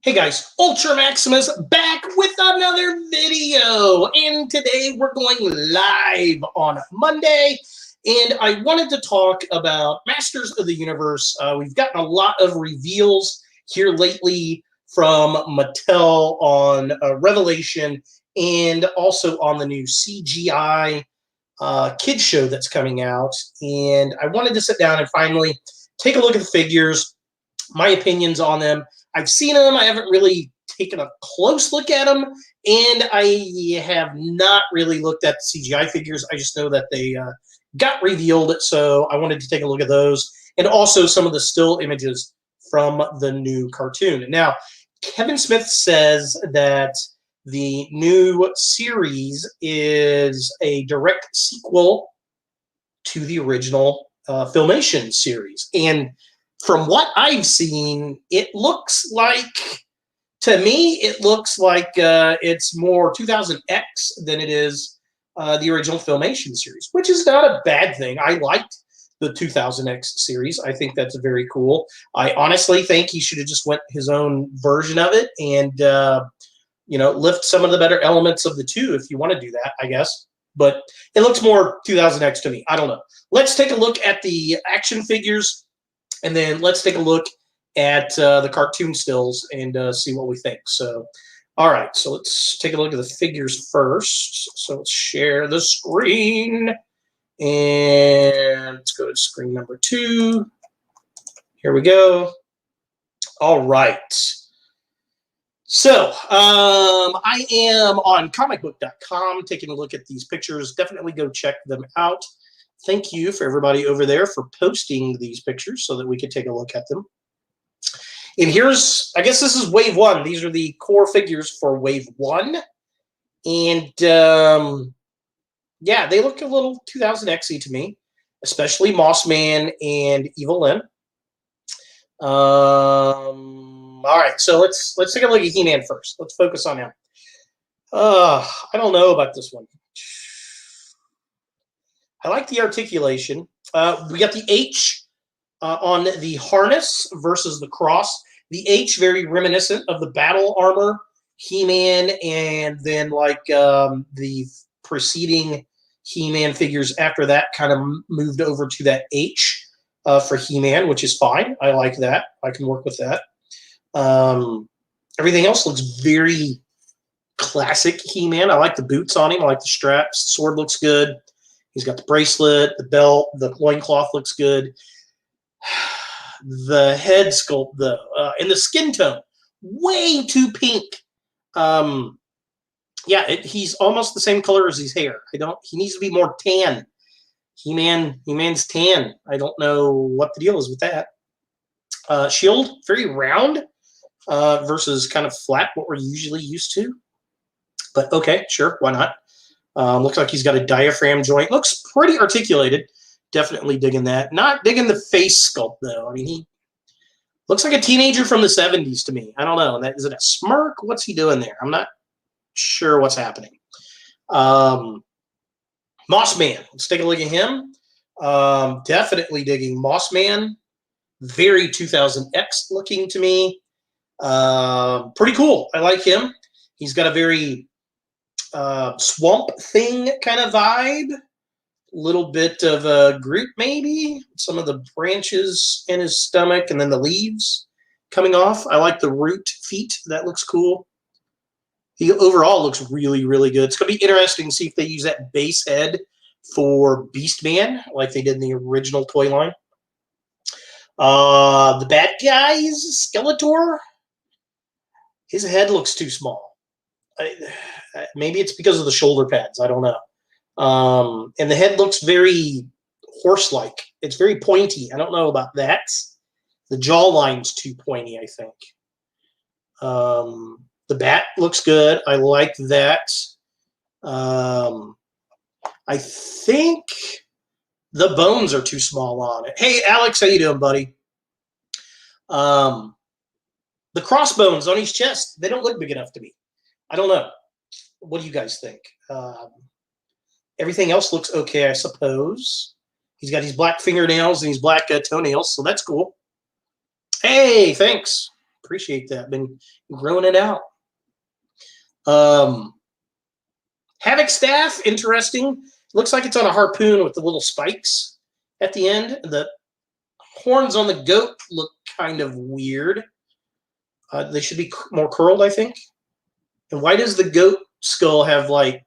Hey guys, Ultra Maximus back with another video, and today we're going live on Monday, and I wanted to talk about Masters of the Universe. We've gotten a lot of reveals here lately from Mattel on Revelation and also on the new CGI kids show that's coming out, and I wanted to sit down and finally take a look at the figures, my opinions on them. I've seen them. I haven't really taken a close look at them, and I have not really looked at the CGI figures. I just know that they got revealed, so I wanted to take a look at those, and also some of the still images from the new cartoon. Now, Kevin Smith says that the new series is a direct sequel to the original Filmation series, and from what I've seen, it looks like, to me, it looks like it's more 2000X than it is the original Filmation series, which is not a bad thing. I liked the 2000X series. I think that's very cool. I honestly think he should have just went his own version of it and, lift some of the better elements of the two if you want to do that, I guess. But it looks more 2000X to me. I don't know. Let's take a look at the action figures. And then let's take a look at the cartoon stills and see what we think. So, all right, so let's take a look at the figures first. So let's share the screen. And let's go to screen number 2. Here we go. All right. So I am on comicbook.com taking a look at these pictures. Definitely go check them out. Thank you for everybody over there for posting these pictures so that we could take a look at them. And here's, I guess this is wave 1. These are the core figures for wave 1. And yeah, they look a little 2000X-y to me, especially Mossman and Eva Lynn. All right, so let's take a look at He-Man first. Let's focus on him. I don't know about this one. I like the articulation. We got the H on the harness versus the cross. The H very reminiscent of the battle armor He-Man, and then like the preceding He-Man figures after that kind of moved over to that H for He-Man, which is fine. I like that. I can work with that. Everything else looks very classic He-Man. I like the boots on him. I like the straps. The sword looks good. He's got the bracelet, the belt, the loincloth looks good. The head sculpt, though, and the skin tone, way too pink. Yeah, he's almost the same color as his hair. He needs to be more tan. He-Man's tan. I don't know what the deal is with that. Shield, very round versus kind of flat, what we're usually used to. But okay, sure, why not? Looks like he's got a diaphragm joint. Looks pretty articulated. Definitely digging that. Not digging the face sculpt, though. I mean, he looks like a teenager from the 70s to me. I don't know. Is it a smirk? What's he doing there? I'm not sure what's happening. Mossman. Let's take a look at him. Definitely digging Mossman. Very 2000X looking to me. Pretty cool. I like him. He's got a very swamp thing kind of vibe, little bit of a Groot maybe, some of the branches in his stomach and then the leaves coming off. I like the root feet. That looks cool. He overall looks really, really good. It's going to be interesting to see if they use that base head for Beastman like they did in the original toy line. The bad guys, Skeletor, his head looks too small. Maybe it's because of the shoulder pads. I don't know. And the head looks very horse-like. It's very pointy. I don't know about that. The jawline's too pointy, I think. The bat looks good. I like that. I think the bones are too small on it. Hey, Alex, how you doing, buddy? The crossbones on his chest, they don't look big enough to me. I don't know. What do you guys think? Everything else looks okay, I suppose. He's got his black fingernails and his black toenails, so that's cool. Hey, thanks. Appreciate that. Been growing it out. Havoc Staff, interesting. Looks like it's on a harpoon with the little spikes at the end. The horns on the goat look kind of weird. They should be more curled, I think. And why does the goat skull have, like,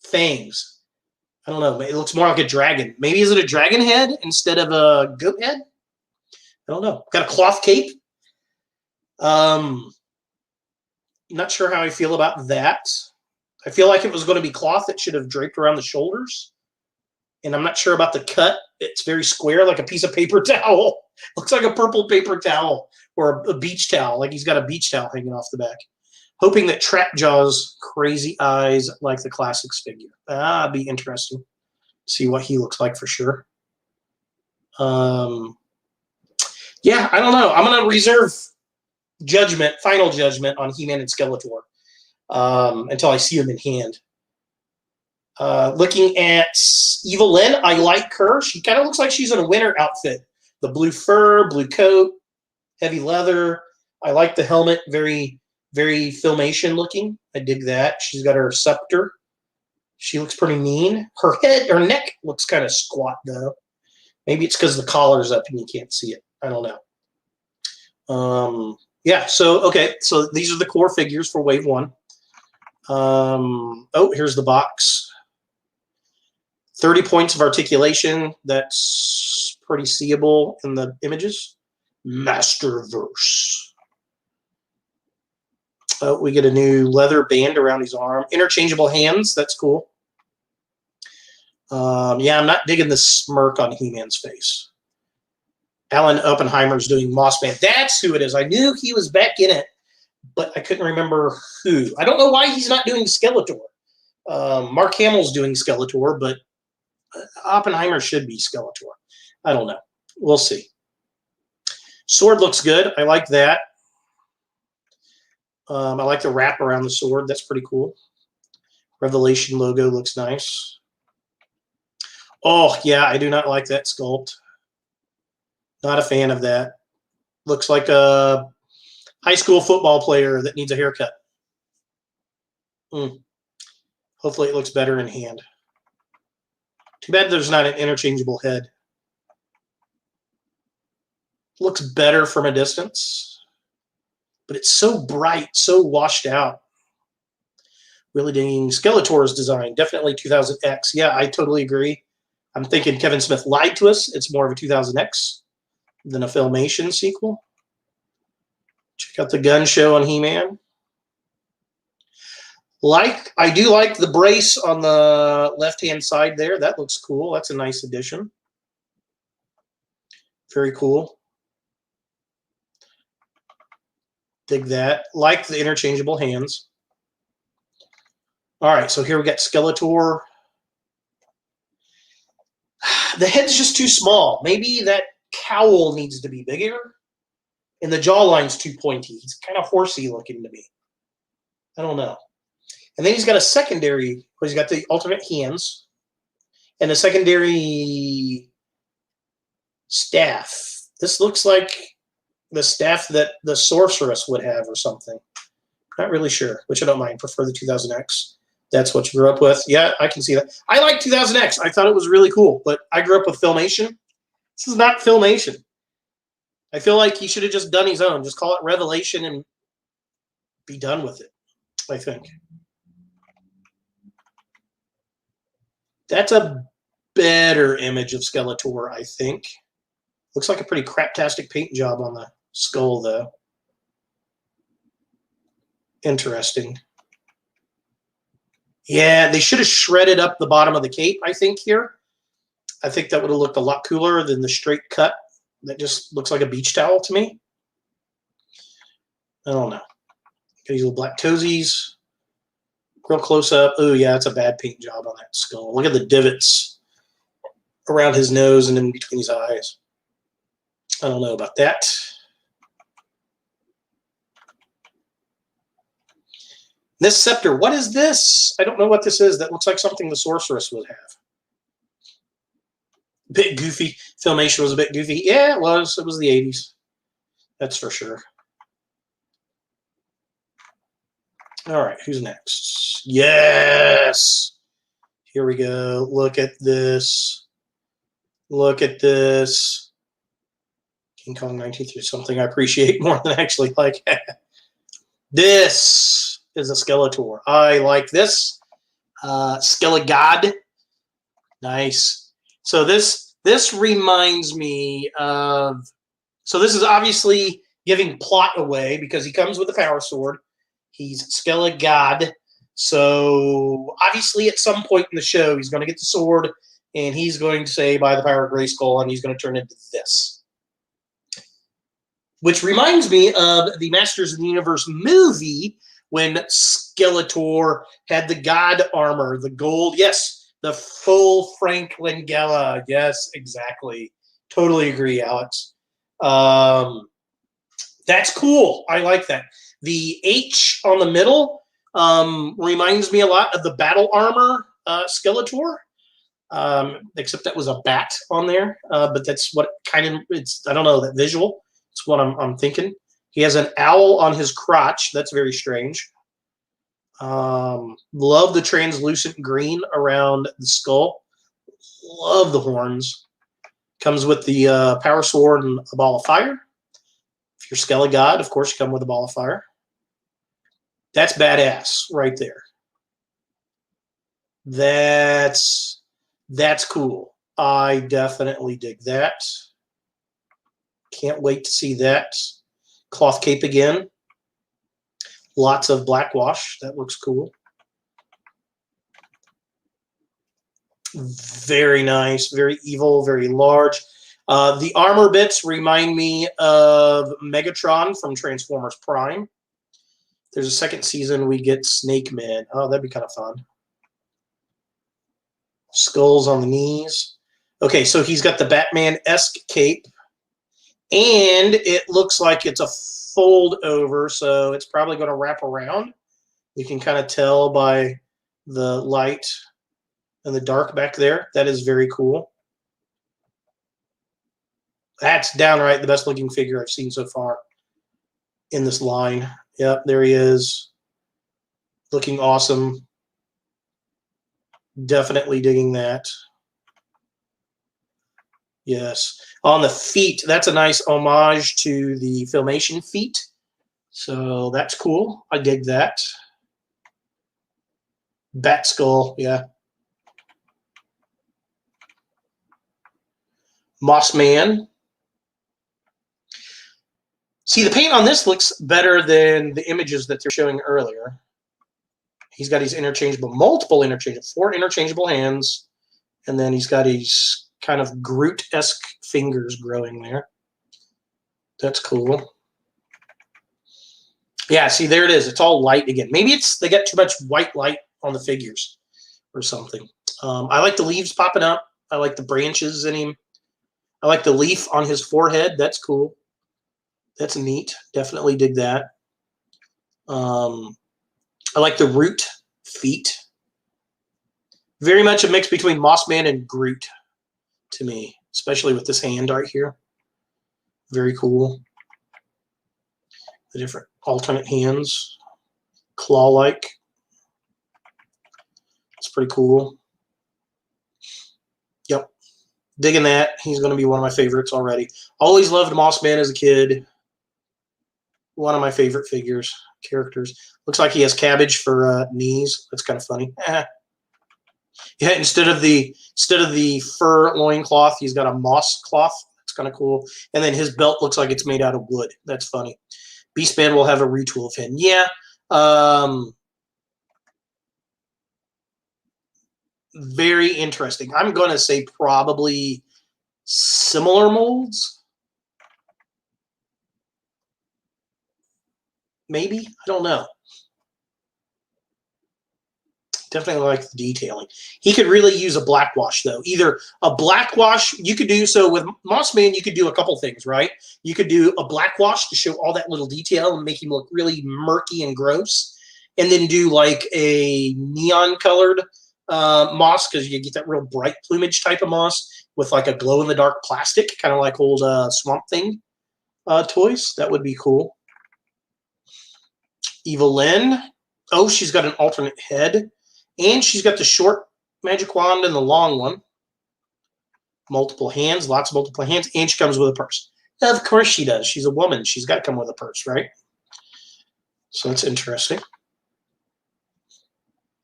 fangs? I don't know. It looks more like a dragon. Maybe is it a dragon head instead of a goat head? I don't know. Got a cloth cape. Not sure how I feel about that. I feel like if it was going to be cloth, it should have draped around the shoulders. And I'm not sure about the cut. It's very square, like a piece of paper towel. Looks like a purple paper towel or a beach towel, like he's got a beach towel hanging off the back. Hoping that Trapjaw's crazy eyes like the classics figure. That'd be interesting. See what he looks like for sure. Yeah, I don't know. I'm going to reserve final judgment on He-Man and Skeletor until I see him in hand. Looking at Eva Lynn, I like her. She kind of looks like she's in a winter outfit. The blue fur, blue coat, heavy leather. I like the helmet, very, very Filmation looking. I dig that. She's got her scepter. She looks pretty mean. Her neck looks kind of squat though. Maybe it's because the collar's up and you can't see it. I don't know. Yeah, so these are the core figures for Wave 1. Oh, here's the box. 30 points of articulation. That's pretty seeable in the images. Masterverse. Oh, we get a new leather band around his arm. Interchangeable hands. That's cool. Yeah, I'm not digging the smirk on He-Man's face. Alan Oppenheimer's doing Moss Man. That's who it is. I knew he was back in it, but I couldn't remember who. I don't know why he's not doing Skeletor. Mark Hamill's doing Skeletor, but Oppenheimer should be Skeletor. I don't know. We'll see. Sword looks good. I like that. I like the wrap around the sword. That's pretty cool. Revelation logo looks nice. Oh, yeah, I do not like that sculpt. Not a fan of that. Looks like a high school football player that needs a haircut. Hopefully it looks better in hand. Too bad there's not an interchangeable head. Looks better from a distance, but it's so bright, so washed out. Really digging Skeletor's design. Definitely 2000X. Yeah, I totally agree. I'm thinking Kevin Smith lied to us. It's more of a 2000X than a Filmation sequel. Check out the gun show on He-Man. I do like the brace on the left-hand side there. That looks cool. That's a nice addition. Very cool. Dig that. Like the interchangeable hands. All right, so here we got Skeletor. The head's just too small. Maybe that cowl needs to be bigger, and the jawline's too pointy. He's kind of horsey looking to me. I don't know. And then he's got a secondary, where he's got the alternate hands, and a secondary staff. This looks like the staff that the sorceress would have or something. Not really sure, which I don't mind. Prefer the 2000X. That's what you grew up with. Yeah, I can see that. I like 2000X. I thought it was really cool, but I grew up with Filmation. This is not Filmation. I feel like he should have just done his own. Just call it Revelation and be done with it, I think. That's a better image of Skeletor, I think. Looks like a pretty craptastic paint job on the skull, though. Interesting. Yeah, they should have shredded up the bottom of the cape, I think, here. I think that would have looked a lot cooler than the straight cut. That just looks like a beach towel to me. I don't know. Got these little black toesies. Real close up. Oh, yeah, it's a bad paint job on that skull. Look at the divots around his nose and in between his eyes. I don't know about that. This scepter, what is this? I don't know what this is. That looks like something the sorceress would have. Bit goofy. Filmation was a bit goofy. Yeah, it was. It was the 80s. That's for sure. All right, who's next? Yes. Here we go. Look at this. Look at this. King Kong 19th or something I appreciate more than I actually like. This is a Skeletor. I like this. Skelegod. Nice. So this reminds me of, so this is obviously giving plot away because he comes with a power sword. He's Skelegod. So obviously at some point in the show, he's going to get the sword and he's going to say, by the power of Grayskull, and he's going to turn into this. Which reminds me of the Masters of the Universe movie when Skeletor had the God armor, the gold. Yes, the full Frank Langella. Yes, exactly. Totally agree, Alex. That's cool. I like that. The H on the middle reminds me a lot of the battle armor Skeletor, except that was a bat on there. But that's what kind of, it's, I don't know, that visual. It's what I'm thinking. He has an owl on his crotch. That's very strange. Love the translucent green around the skull. Love the horns. Comes with the power sword and a ball of fire. If you're Skelegod, of course, you come with a ball of fire. That's badass right there. That's cool. I definitely dig that. Can't wait to see that. Cloth cape again. Lots of black wash. That looks cool. Very nice. Very evil. Very large. The armor bits remind me of Megatron from Transformers Prime. There's a second season we get Snake Man. Oh, that'd be kind of fun. Skulls on the knees. Okay, so he's got the Batman-esque cape. And it looks like it's a fold over, so it's probably going to wrap around. You can kind of tell by the light and the dark back there. That is very cool. That's downright the best looking figure I've seen so far in this line. Yep, there he is. Looking awesome. Definitely digging that. Yes. On the feet, that's a nice homage to the Filmation feet. So that's cool. I dig that. Bat skull, yeah. Moss Man. See, the paint on this looks better than the images that they're showing earlier. He's got his interchangeable, multiple interchangeable, 4 interchangeable hands. And then he's got his kind of Groot-esque fingers growing there. That's cool. Yeah, see, there it is. It's all light again. Maybe it's they got too much white light on the figures or something. I like the leaves popping up. I like the branches in him. I like the leaf on his forehead. That's cool. That's neat. Definitely dig that. I like the root feet. Very much a mix between Mossman and Groot to me, especially with this hand right here. Very cool. The different alternate hands, claw-like. It's pretty cool. Yep. Digging that. He's going to be one of my favorites already. Always loved Mossman as a kid. One of my favorite figures, characters. Looks like he has cabbage for knees. That's kind of funny. Yeah, instead of the fur loincloth, he's got a moss cloth. That's kind of cool. And then his belt looks like it's made out of wood. That's funny. Beastman will have a retool of him. Yeah. Very interesting. I'm going to say probably similar molds. Maybe. I don't know. Definitely like the detailing. He could really use a black wash, though. Either a black wash, you could do, so with Mossman, you could do a couple things, right? You could do a black wash to show all that little detail and make him look really murky and gross. And then do like a neon colored moss, because you get that real bright plumage type of moss with like a glow-in-the-dark plastic, kind of like old Swamp Thing toys. That would be cool. Eva Lynn. Oh, she's got an alternate head. And she's got the short magic wand and the long one. Multiple hands, lots of multiple hands. And she comes with a purse. Of course she does. She's a woman. She's got to come with a purse, right? So that's interesting.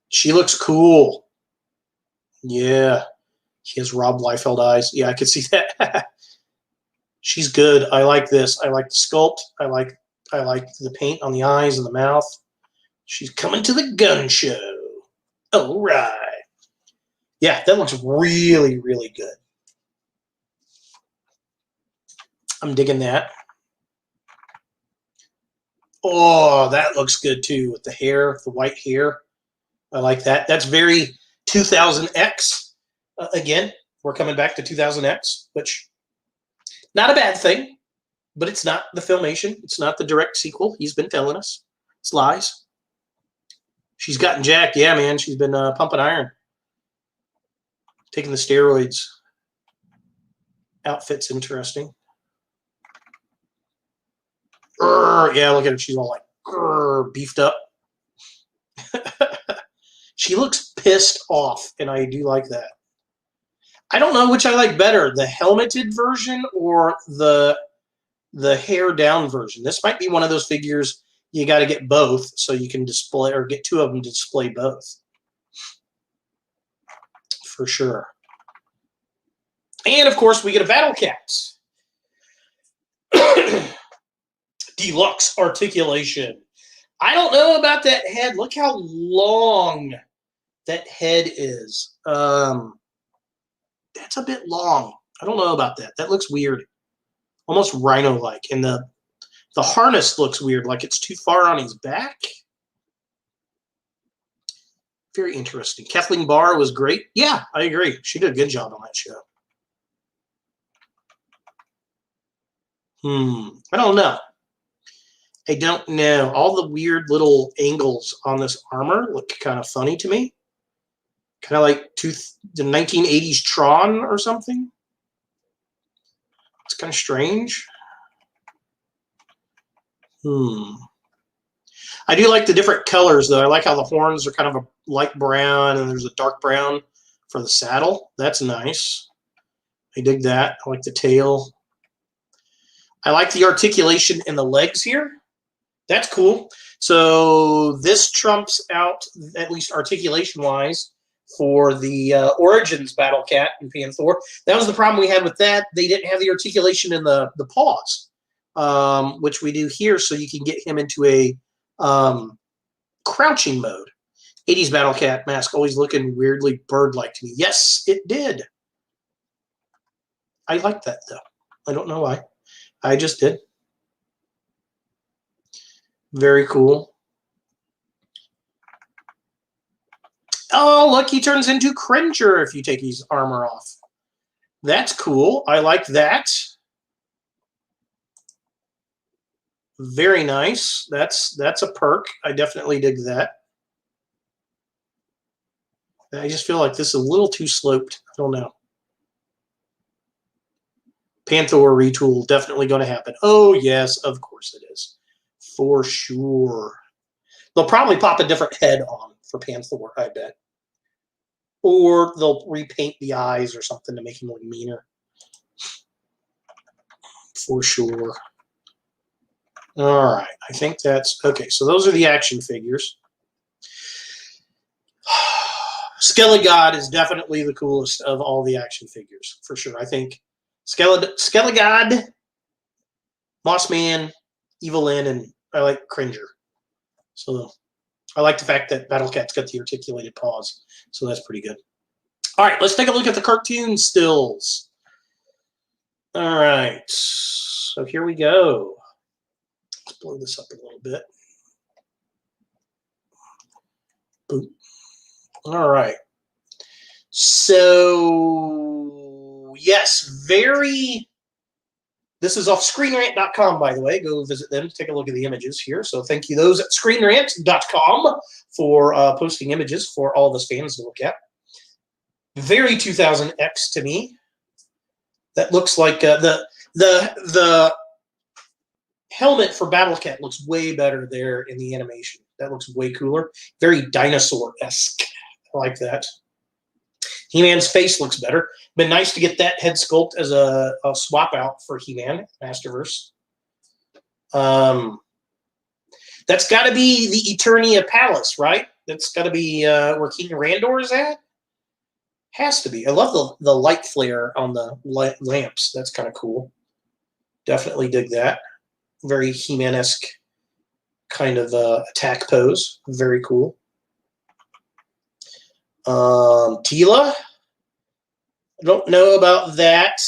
She looks cool. Yeah. She has Rob Liefeld eyes. Yeah, I could see that. She's good. I like this. I like the sculpt. I like the paint on the eyes and the mouth. She's coming to the gun show. All right. Yeah, that looks really, really good. I'm digging that. Oh, that looks good too with the hair, the white hair. I like that. That's very 2000X. Again, we're coming back to 2000X, which not a bad thing, but it's not the Filmation. It's not the direct sequel. He's been telling us. It's lies. She's gotten jacked. Yeah, man. She's been pumping iron. Taking the steroids. Outfit's interesting. Yeah, look at her. She's all like beefed up. She looks pissed off, and I do like that. I don't know which I like better, the helmeted version or the hair down version. This might be one of those figures you got to get both so you can display, or get two of them to display both. For sure. And, of course, we get a Battle Cat. Deluxe Articulation. I don't know about that head. Look how long that head is. That's a bit long. I don't know about that. That looks weird. Almost rhino-like. And the harness looks weird, like it's too far on his back. Very interesting. Kathleen Barr was great. Yeah, I agree. She did a good job on that show. I don't know. I don't know. All the weird little angles on this armor look kind of funny to me. Kind of like the 1980s Tron or something. It's kind of strange. I do like the different colors, though. I like how the horns are kind of a light brown, and there's a dark brown for the saddle. That's nice. I dig that. I like the tail. I like the articulation in the legs here. That's cool. So this trumps out, at least articulation-wise, for the Origins Battle Cat in Panther. That was the problem we had with that. They didn't have the articulation in the paws, which we do here, so you can get him into a crouching mode. 80s Battle Cat mask always looking weirdly bird-like to me. Yes, it did. I like that, though. I don't know why. I just did. Very cool. Oh, look, he turns into Cringer if you take his armor off. That's cool. I like that. Very nice. That's a perk. I definitely dig that. I just feel like this is a little too sloped. I don't know. Panther retool definitely going to happen. Oh, yes, of course it is. For sure. They'll probably pop a different head on for Panther, I bet. Or they'll repaint the eyes or something to make him look meaner. For sure. All right. I think that's... Okay, so those are the action figures. Skelegod is definitely the coolest of all the action figures, for sure. I think Skelegod, Mossman, Eva Lynn, and I like Cringer. So I like the fact that Battle Cat's got the articulated paws. So that's pretty good. All right, let's take a look at the cartoon stills. All right, so here we go. Let's blow this up a little bit. Boop. All right. So, yes, this is off ScreenRant.com, by the way. Go visit them to take a look at the images here. So thank you those at ScreenRant.com for posting images for all of us fans to look at. Very 2000X to me. That looks like the helmet for Battle Cat looks way better there in the animation. That looks way cooler. Very dinosaur-esque. I like that. He-Man's face looks better. Been nice to get that head sculpt as a swap out for He-Man Masterverse. That's got to be the Eternia Palace, right? That's got to be where King Randor is at. Has to be. I love the light flare on the lamps. That's kind of cool. Definitely dig that. Very He-Man-esque kind of attack pose. Very cool. Teela. I don't know about that.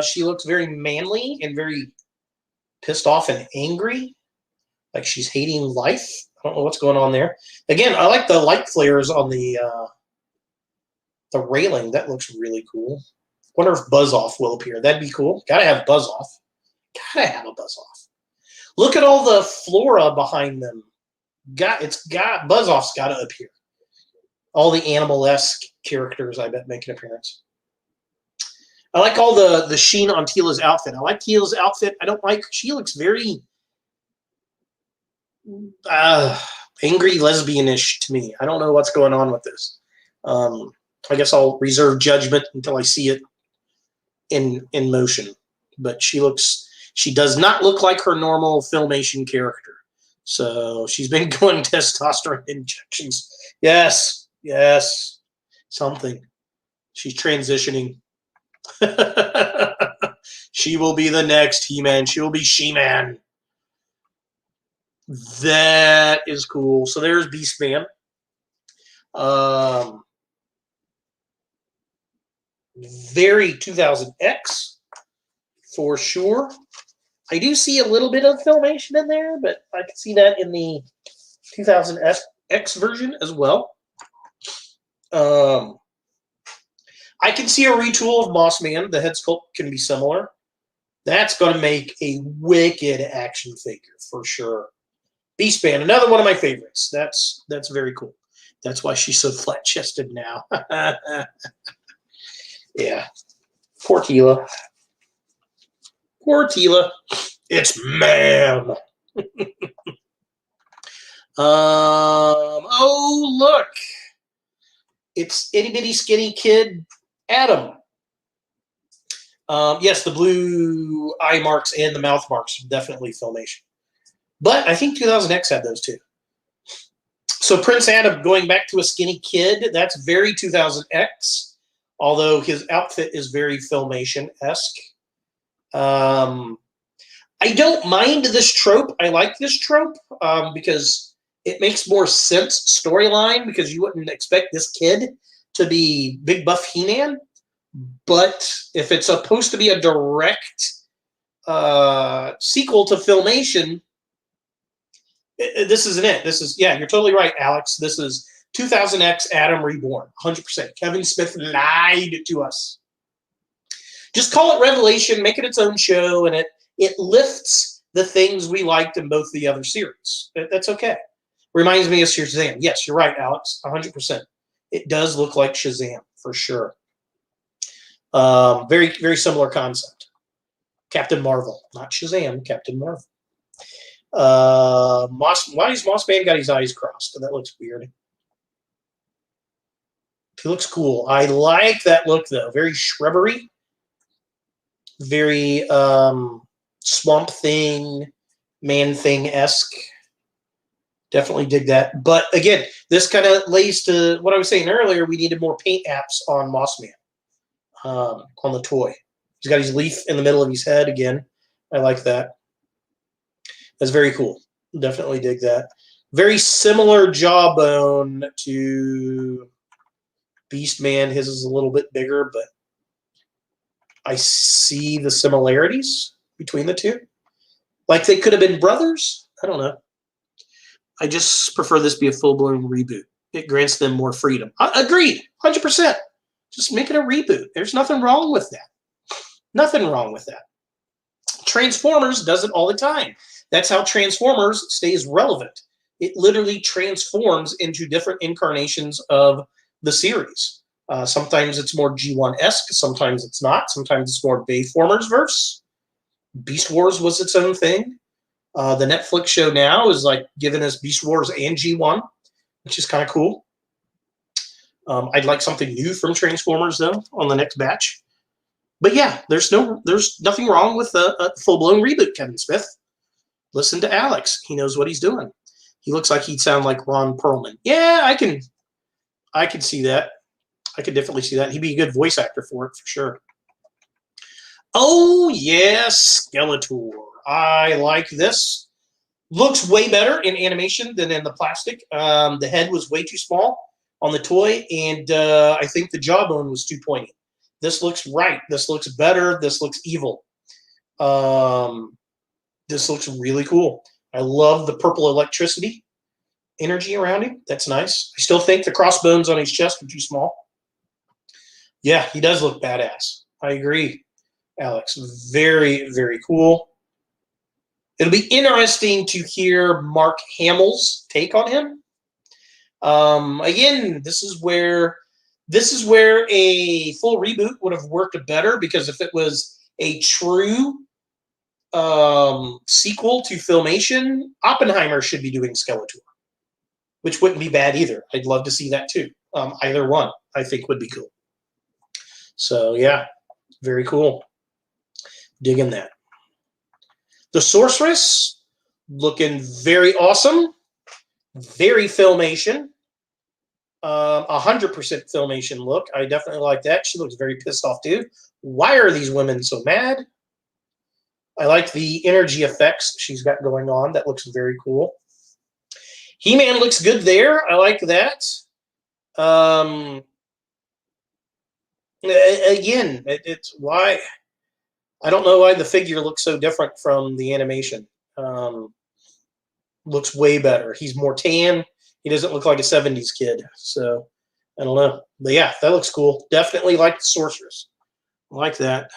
She looks very manly and very pissed off and angry. Like she's hating life. I don't know what's going on there. Again, I like the light flares on the railing. That looks really cool. Wonder if Buzz-Off will appear. That'd be cool. Gotta have Buzz-Off. Gotta have a Buzz-Off. Look at all the flora behind them. Buzz-Off's gotta appear. All the animal-esque characters, I bet, make an appearance. I like all the sheen on Teela's outfit. I like Teela's outfit. I don't like, she looks very angry lesbian-ish to me. I don't know what's going on with this. I guess I'll reserve judgment until I see it in motion. But she does not look like her normal Filmation character. So she's been going testosterone injections. Yes, something. She's transitioning. She will be the next He-Man. She will be She-Man. That is cool. So there's Beastman. Very 2000X for sure. I do see a little bit of Filmation in there, but I can see that in the 2000X version as well. I can see a retool of Mossman. The head sculpt can be similar. That's going to make a wicked action figure for sure. Beastman, another one of my favorites. That's very cool. That's why she's so flat-chested now. Yeah. Poor Teela. Poor Teela. It's ma'am. Oh, look. It's itty-bitty skinny kid Adam. Yes, the blue eye marks and the mouth marks definitely Filmation. But I think 2000X had those too. So Prince Adam going back to a skinny kid, that's very 2000X, although his outfit is very Filmation-esque. I don't mind this trope. I like this trope because it makes more sense storyline, because you wouldn't expect this kid to be big buff He-Man. But if it's supposed to be a direct sequel to Filmation, this isn't it. This is, yeah, you're totally right, Alex. This is 2000X Adam Reborn, 100%. Kevin Smith lied to us. Just call it Revelation, make it its own show, and it lifts the things we liked in both the other series. That's okay. Reminds me of Shazam. Yes, you're right, Alex, 100%. It does look like Shazam, for sure. Very, very similar concept. Captain Marvel, not Shazam, Captain Marvel. Why has Mossman got his eyes crossed? That looks weird. He looks cool. I like that look, though. Very shrubbery. Very Swamp Thing, Man Thing-esque. Definitely dig that. But again, this kind of lays to what I was saying earlier. We needed more paint apps on Mossman, on the toy. He's got his leaf in the middle of his head again. I like that. That's very cool. Definitely dig that. Very similar jawbone to Beastman. His is a little bit bigger, but I see the similarities between the two. Like they could have been brothers. I don't know. I just prefer this be a full-blown reboot. It grants them more freedom. Agreed, 100%. Just make it a reboot. There's nothing wrong with that. Nothing wrong with that. Transformers does it all the time. That's how Transformers stays relevant. It literally transforms into different incarnations of the series. Sometimes it's more G1-esque. Sometimes it's not. Sometimes it's more Bayformers verse. Beast Wars was its own thing. The Netflix show now is like giving us Beast Wars and G1, which is kind of cool. I'd like something new from Transformers though on the next batch. But yeah, there's nothing wrong with a full-blown reboot, Kevin Smith. Listen to Alex. He knows what he's doing. He looks like he'd sound like Ron Perlman. Yeah, I can see that. I could definitely see that. He'd be a good voice actor for it, for sure. Oh, yes, Skeletor. I like this. Looks way better in animation than in the plastic. The head was way too small on the toy, and I think the jawbone was too pointy. This looks right. This looks better. This looks evil. This looks really cool. I love the purple electricity energy around him. That's nice. I still think the crossbones on his chest are too small. Yeah, he does look badass. I agree, Alex. Very, very cool. It'll be interesting to hear Mark Hamill's take on him. Again, this is where a full reboot would have worked better, because if it was a true sequel to Filmation, Oppenheimer should be doing Skeletor, which wouldn't be bad either. I'd love to see that too. Either one, I think, would be cool. So yeah, very cool. Digging that. The Sorceress, looking very awesome. Very Filmation. 100% Filmation look. I definitely like that. She looks very pissed off too. Why are these women so mad? I like the energy effects she's got going on. That looks very cool. He-Man looks good there. I like that. Again, it's why I don't know why the figure looks so different from the animation. Looks way better. He's more tan. He doesn't look like a 70s kid. So I don't know. But yeah, that looks cool. Definitely like the Sorceress. I like that.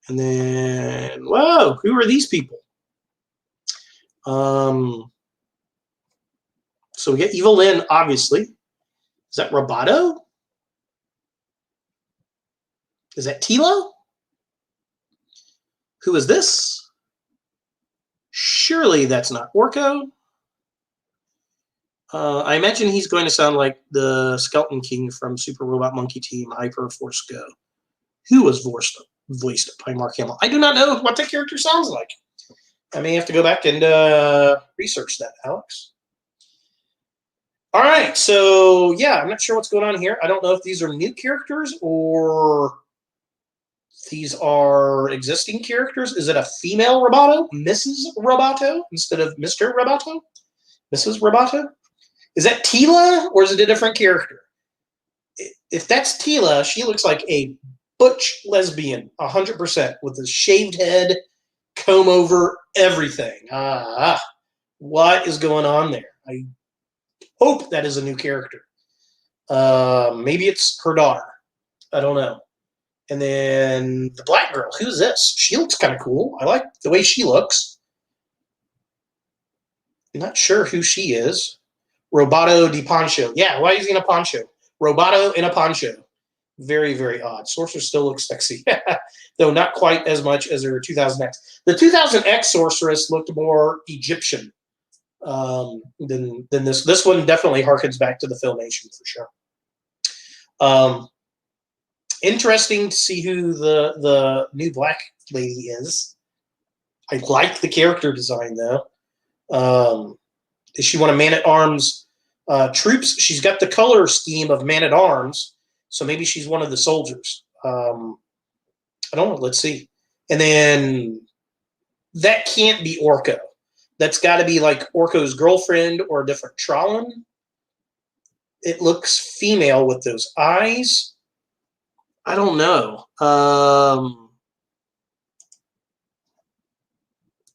And then, whoa, who are these people? So we get Eva Lynn, obviously. Is that Roboto? Is that Tilo? Who is this? Surely that's not Orko. I imagine he's going to sound like the Skeleton King from Super Robot Monkey Team Hyper Force Go, who was voiced by Mark Hamill. I do not know what that character sounds like. I may have to go back and research that, Alex. All right, so yeah, I'm not sure what's going on here. I don't know if these are new characters or these are existing characters. Is it a female Roboto, Mrs. Roboto, instead of Mr. Roboto? Mrs. Roboto? Is that Tila, or is it a different character? If that's Tila, she looks like a butch lesbian, 100%, with a shaved head, comb over, everything. What is going on there? I hope that is a new character. Maybe it's her daughter. I don't know. And then the black girl, who's this? She looks kind of cool. I like the way she looks. I'm not sure who she is. Roboto de Poncho. Yeah, why is he in a poncho? Roboto in a poncho. Very, very odd. Sorceress still looks sexy, though not quite as much as her 2000X. The 2000X Sorceress looked more Egyptian than this. This one definitely harkens back to the Filmation for sure. Interesting to see who the new black lady is. I like the character design though. Is she one of Man-at-Arms troops? She's got the color scheme of Man-at-Arms. So maybe she's one of the soldiers. I don't know. Let's see. And then that can't be Orko. That's got to be like Orko's girlfriend or a different Trollan. It looks female with those eyes. I don't know.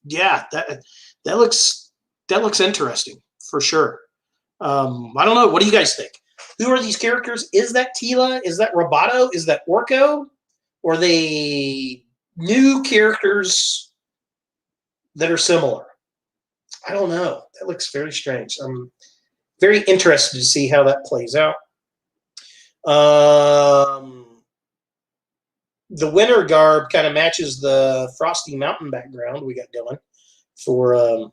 Yeah, that looks interesting for sure. I don't know. What do you guys think? Who are these characters? Is that Tila? Is that Roboto? Is that Orko? Or are they new characters that are similar? I don't know. That looks very strange. I'm very interested to see how that plays out. The winter garb kind of matches the Frosty Mountain background we got going. for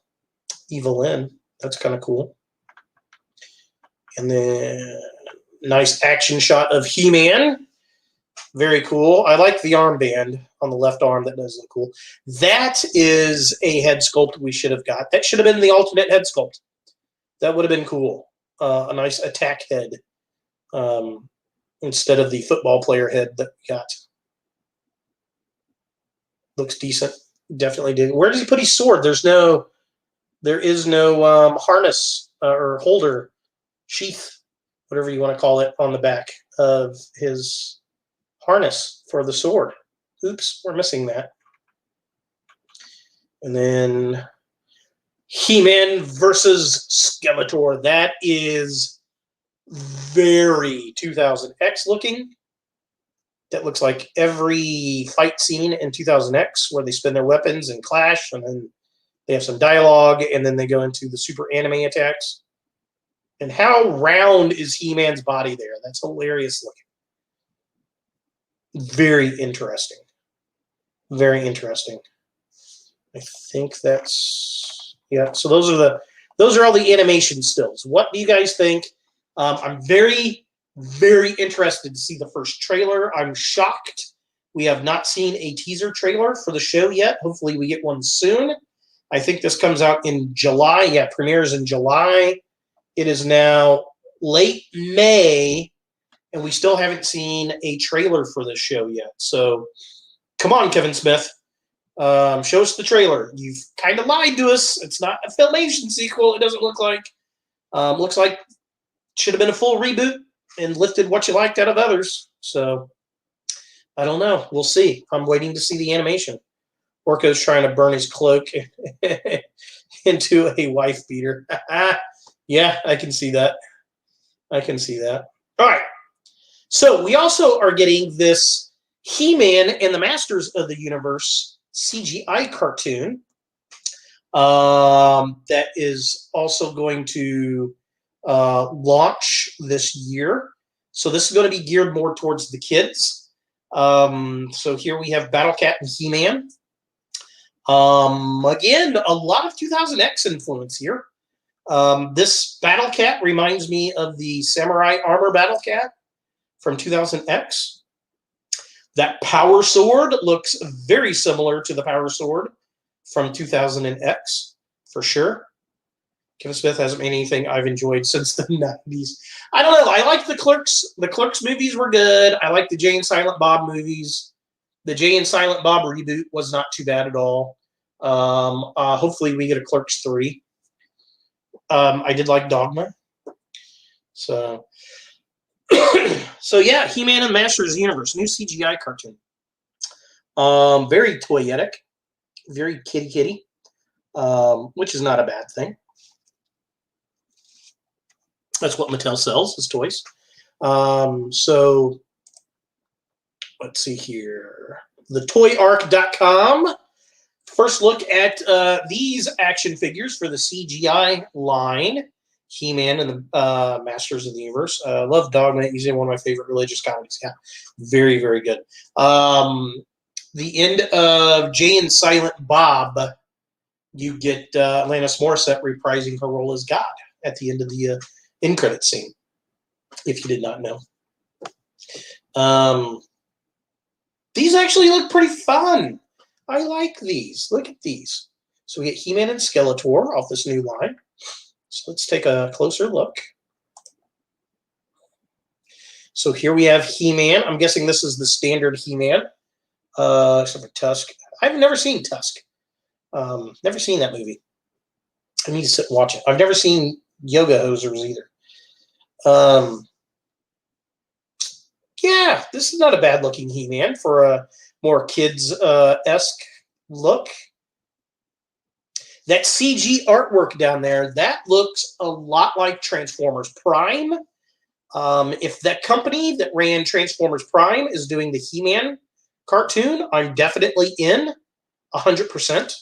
Eva Lynn. That's kind of cool. And then nice action shot of He-Man. Very cool. I like the armband on the left arm. That does look cool. That is a head sculpt we should have got. That should have been the alternate head sculpt. That would have been cool. A nice attack head instead of the football player head that we got. Looks decent. Definitely did. Where does he put his sword? There is no harness or holder, sheath, whatever you want to call it, on the back of his harness for the sword. Oops, we're missing that. And then He-Man versus Skeletor. That is very 2000X looking. That looks like every fight scene in 2000X where they spin their weapons and clash, and then they have some dialogue, and then they go into the super anime attacks. And how round is He-Man's body there? That's hilarious looking. Very interesting. Very interesting. I think that's, yeah. So those are all the animation stills. What do you guys think? I'm very, very interested to see the first trailer. I'm shocked we have not seen a teaser trailer for the show yet. Hopefully we get one soon. I think this comes out in July. Yeah, premieres in July. It is now late May, and we still haven't seen a trailer for this show yet. So come on, Kevin Smith. Show us the trailer. You've kind of lied to us. It's not a Filmation sequel. It doesn't look like. Looks like should have been a full reboot and lifted what you liked out of others. So I don't know. We'll see. I'm waiting to see the animation. Orko's trying to burn his cloak into a wife beater. Yeah, I can see that. I can see that. All right. So we also are getting this He-Man and the Masters of the Universe CGI cartoon that is also going to launch this year. So this is going to be geared more towards the kids. So here we have Battle Cat and He-Man. Again, a lot of 2000X influence here. This Battle Cat reminds me of the Samurai Armor Battle Cat from 2000X. That Power Sword looks very similar to the Power Sword from 2000X, for sure. Kevin Smith hasn't made anything I've enjoyed since the 90s. I don't know. I like the Clerks. The Clerks movies were good. I like the Jay and Silent Bob movies. The Jay and Silent Bob reboot was not too bad at all. Hopefully we get a Clerks 3. I did like Dogma. So yeah, He-Man and Masters of the Universe, new CGI cartoon. Very toyetic, very kitty, which is not a bad thing. That's what Mattel sells, is toys. So let's see here. TheToyArc.com. First look at these action figures for the CGI line. He-Man and the Masters of the Universe. Love Dogma. He's in one of my favorite religious comedies. Yeah, very, very good. The end of Jay and Silent Bob, you get Alanis Morissette reprising her role as God at the end of the end credit scene, if you did not know. These actually look pretty fun. I like these. Look at these. So we get He-Man and Skeletor off this new line. So let's take a closer look. So here we have He-Man. I'm guessing this is the standard He-Man, except for Tusk. I've never seen Tusk. Never seen that movie. I need to sit and watch it. I've never seen Yoga Hosers either. Yeah, this is not a bad looking He-Man for a more kids-esque look. That CG artwork down there, that looks a lot like Transformers Prime. If that company that ran Transformers Prime is doing the He-Man cartoon, I'm definitely in 100%.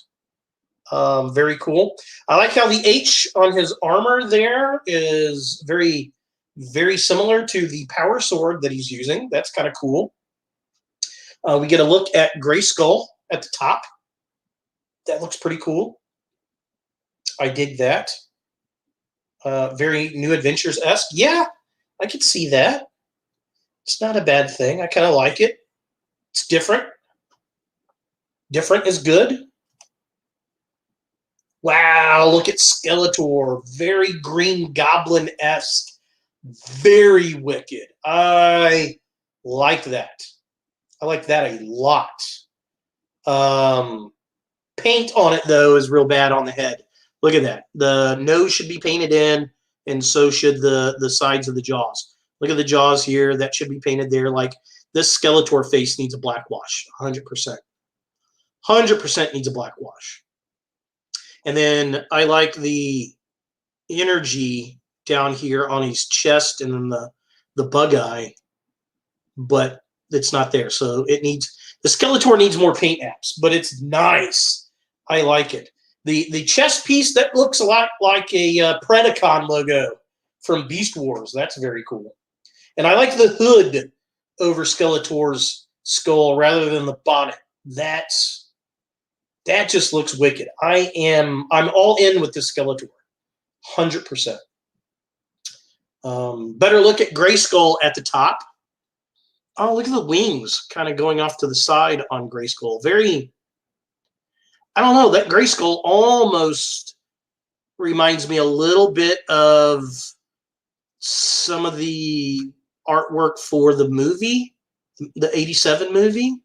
Very cool. I like how the H on his armor there is very, very similar to the power sword that he's using. That's kind of cool. We get a look at Gray Skull at the top. That looks pretty cool. I dig that. Very New Adventures-esque. Yeah, I could see that. It's not a bad thing. I kind of like it. It's different. Different is good. Wow, look at Skeletor. Very Green Goblin-esque. Very wicked. I like that. I like that a lot. Paint on it, though, is real bad on the head. Look at that. The nose should be painted in, and so should the sides of the jaws. Look at the jaws here. That should be painted there. Like, this Skeletor face needs a black wash, 100%. 100% needs a black wash. And then I like the energy down here on his chest and then the bug eye, but it's not there. So it needs, the Skeletor needs more paint apps, but it's nice. I like it. The chest piece, that looks a lot like a Predacon logo from Beast Wars. That's very cool. And I like the hood over Skeletor's skull rather than the bonnet. That just looks wicked. I'm all in with the Skeletor, 100%. Better look at Grayskull at the top. Oh, look at the wings kind of going off to the side on Grayskull. Very, I don't know, that Grayskull almost reminds me a little bit of some of the artwork for the movie, the 87 movie.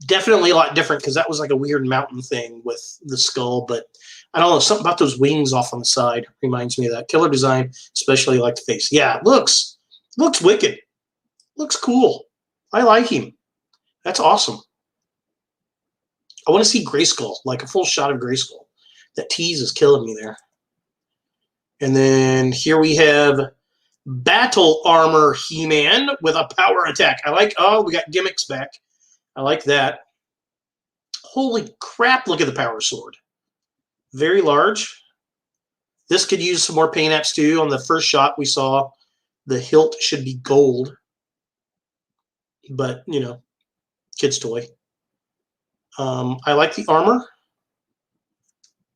Definitely a lot different because that was like a weird mountain thing with the skull, but I don't know, something about those wings off on the side reminds me of that. Killer design, especially like the face. Yeah, it looks wicked. Looks cool. I like him. That's awesome. I want to see Grayskull, like a full shot of Grayskull. That tease is killing me there. And then here we have Battle Armor He-Man with a power attack. I like, oh, we got gimmicks back. I like that. Holy crap, look at the power sword. Very large. This could use some more paint apps too. On the first shot we saw the hilt should be gold. But, you know, kid's toy. I like the armor.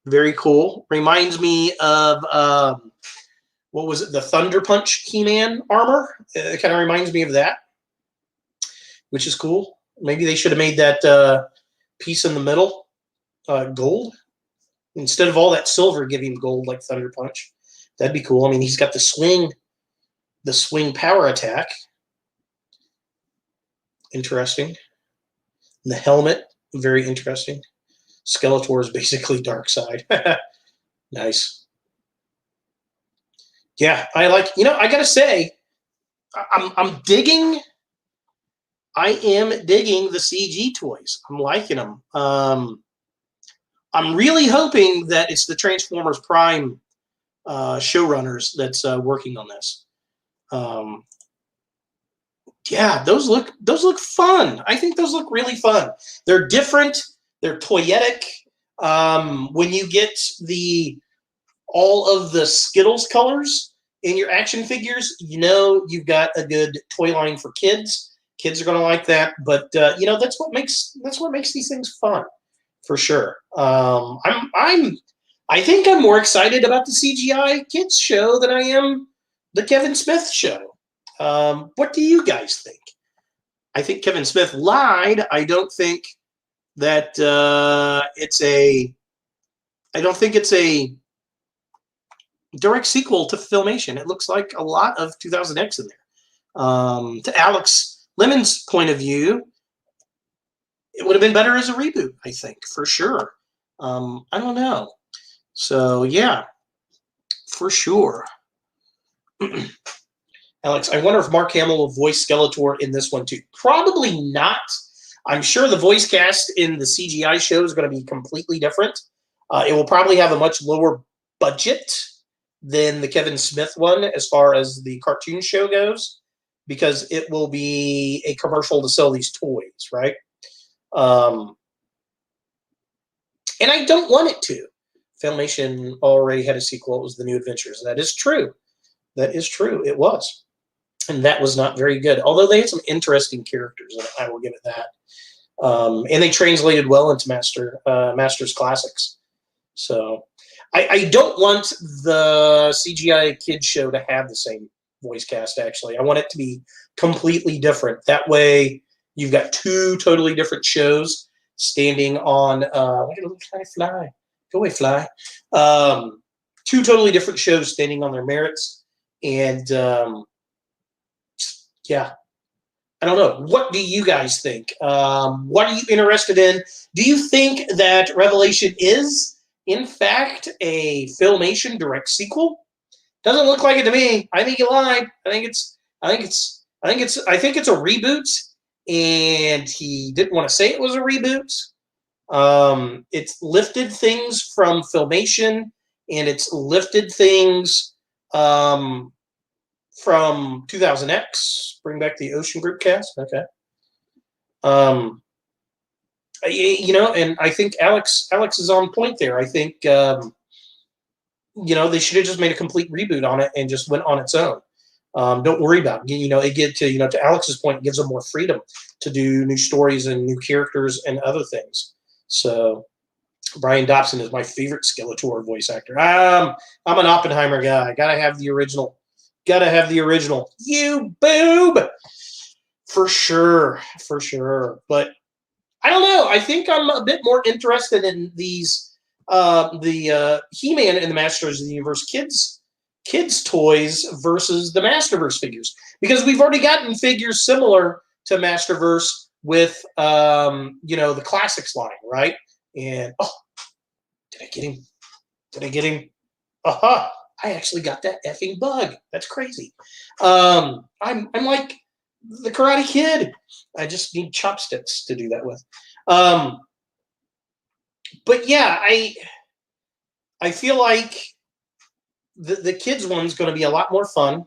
Very cool. Reminds me of, what was it? The Thunder Punch He-Man armor. It kind of reminds me of that, which is cool. Maybe they should have made that piece in the middle gold. Instead of all that silver, give him gold like Thunder Punch. That'd be cool. I mean, he's got the swing power attack. Interesting. And the helmet, very interesting. Skeletor is basically Darkseid. Nice. Yeah, I like, you know, I gotta say, I'm digging. I am digging the CG toys. I'm liking them. I'm really hoping that it's the Transformers Prime showrunners that's working on this. Yeah, those look fun. I think those look really fun. They're different. They're toyetic. When you get all of the Skittles colors in your action figures, you know you've got a good toy line for kids. Kids are going to like that, but you know, that's what makes these things fun, for sure. I think I'm more excited about the CGI kids show than I am the Kevin Smith show. What do you guys think? I think Kevin Smith lied. I don't think that it's a direct sequel to Filmation. It looks like a lot of 2000X in there. To Alex Lemon's point of view, it would have been better as a reboot, I think, for sure. I don't know. So, yeah, for sure. Alex, I wonder if Mark Hamill will voice Skeletor in this one, too. Probably not. I'm sure the voice cast in the CGI show is going to be completely different. It will probably have a much lower budget than the Kevin Smith one as far as the cartoon show goes, because it will be a commercial to sell these toys, right? And I don't want it to. Filmation already had a sequel. It was The New Adventures. That is true. That is true. It was. And that was not very good. Although they had some interesting characters, and I will give it that. And they translated well into Masters Classics. So I don't want the CGI kids show to have the same voice cast, actually. I want it to be completely different. That way you've got two totally different shows standing on fly. Go away, fly. Two totally different shows standing on their merits. And yeah, I don't know. What do you guys think? What are you interested in? Do you think that Revelation is, in fact, a Filmation direct sequel? Doesn't look like it to me. I think you lied. I think it's a reboot, and he didn't want to say it was a reboot. It's lifted things from Filmation, and it's lifted things from 2000X. Bring back the Ocean Group cast. Okay. You know, and I think Alex is on point there. I think you know, they should have just made a complete reboot on it and just went on its own. Don't worry about it. You know, it get to, you know, to Alex's point, it gives them more freedom to do new stories and new characters and other things. So Brian Dobson is my favorite Skeletor voice actor. I'm an Oppenheimer guy. Gotta have the original. Gotta have the original. You boob. For sure. For sure. But I don't know. I think I'm a bit more interested in these the He-Man and the Masters of the Universe kids toys versus the Masterverse figures, because we've already gotten figures similar to Masterverse with you know, the classics line, right? And oh, did I get him? Did I get him? Aha! I actually got that effing bug. That's crazy. I'm like the Karate Kid. I just need chopsticks to do that with. But yeah, I feel like the kids one's going to be a lot more fun,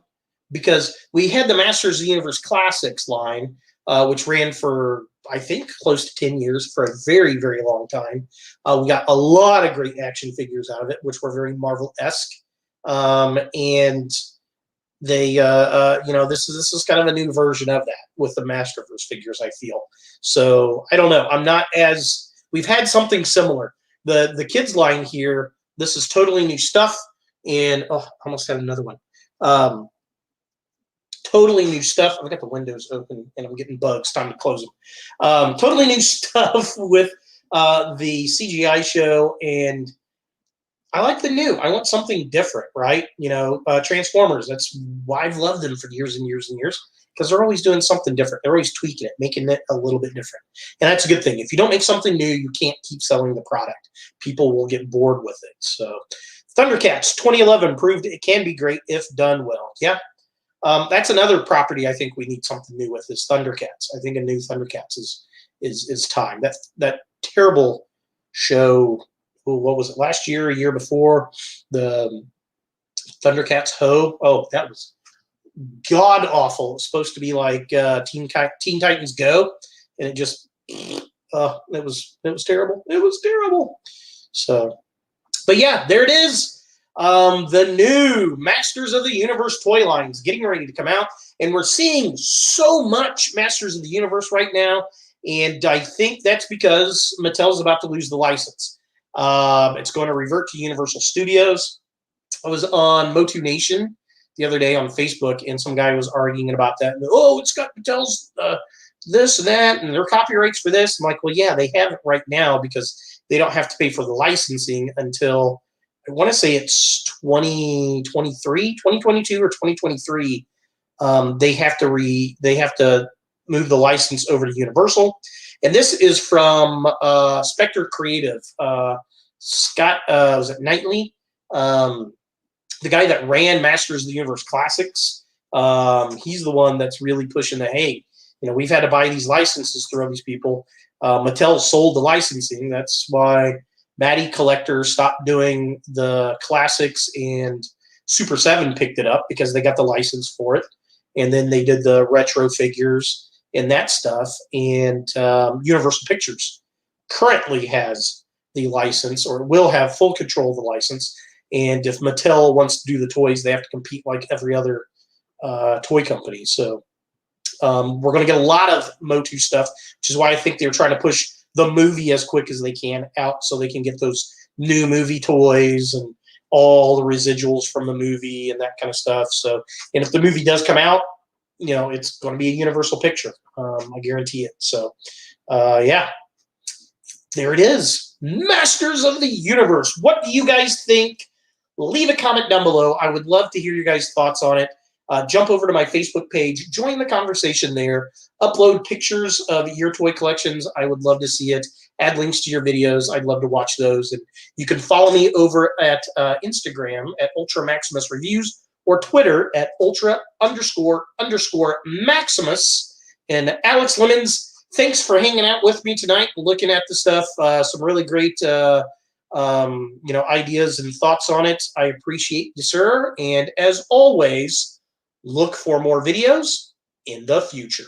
because we had the Masters of the Universe Classics line, which ran for, I think, close to 10 years, for a very, very long time. We got a lot of great action figures out of it, which were very Marvel-esque. And they, you know, this is kind of a new version of that with the Masterverse figures, I feel. So I don't know. I'm not as... We've had something similar. The kids line here, this is totally new stuff. And, oh, I almost had another one. Totally new stuff. I've got the windows open and I'm getting bugs. Time to close them. Totally new stuff with the CGI show. And I like the new. I want something different, right? You know, Transformers, that's why I've loved them for years and years and years, because they're always doing something different. They're always tweaking it, making it a little bit different. And that's a good thing. If you don't make something new, you can't keep selling the product. People will get bored with it. So Thundercats 2011 proved it can be great if done well. Yeah. That's another property I think we need something new with, is Thundercats. I think a new Thundercats is time. That terrible show, what was it, last year, a year before, the Thundercats Ho. Oh, that was god awful. It's supposed to be like Teen Titans Go, and it just it was terrible. It was terrible. So, but yeah, there it is. The new Masters of the Universe toy lines getting ready to come out, and we're seeing so much Masters of the Universe right now, and I think that's because Mattel's about to lose the license. It's going to revert to Universal Studios. I was on MOTU Nation the other day on Facebook, and some guy was arguing about that. And, oh, it's got Mattel's this and that, and their copyrights for this. I'm like, well, yeah, they have it right now because they don't have to pay for the licensing until, I want to say it's 2023, 2022 or 2023. They have to move the license over to Universal. And this is from Spectre Creative. Scott, was it Knightley? The guy that ran Masters of the Universe Classics. He's the one that's really pushing the, hey, you know, we've had to buy these licenses through these people. Mattel sold the licensing. That's why Matty Collector stopped doing the classics, and Super 7 picked it up because they got the license for it. And then they did the retro figures and that stuff. And Universal Pictures currently has the license, or will have full control of the license. And if Mattel wants to do the toys, they have to compete like every other toy company. So we're going to get a lot of MOTU stuff, which is why I think they're trying to push the movie as quick as they can out so they can get those new movie toys and all the residuals from the movie and that kind of stuff. So, and if the movie does come out, you know, it's going to be a Universal picture. I guarantee it. So, yeah, there it is. Masters of the Universe. What do you guys think? Leave a comment down below. I would love to hear your guys' thoughts on it. Jump over to my Facebook page, join the conversation there, upload pictures of your toy collections. I would love to see it. Add links to your videos. I'd love to watch those. And you can follow me over at Instagram at Ultra Maximus Reviews or Twitter at Ultra__Maximus. And Alex Lemons, thanks for hanging out with me tonight, looking at the stuff. Some really great ideas and thoughts on it. I appreciate you, sir. And as always, look for more videos in the future.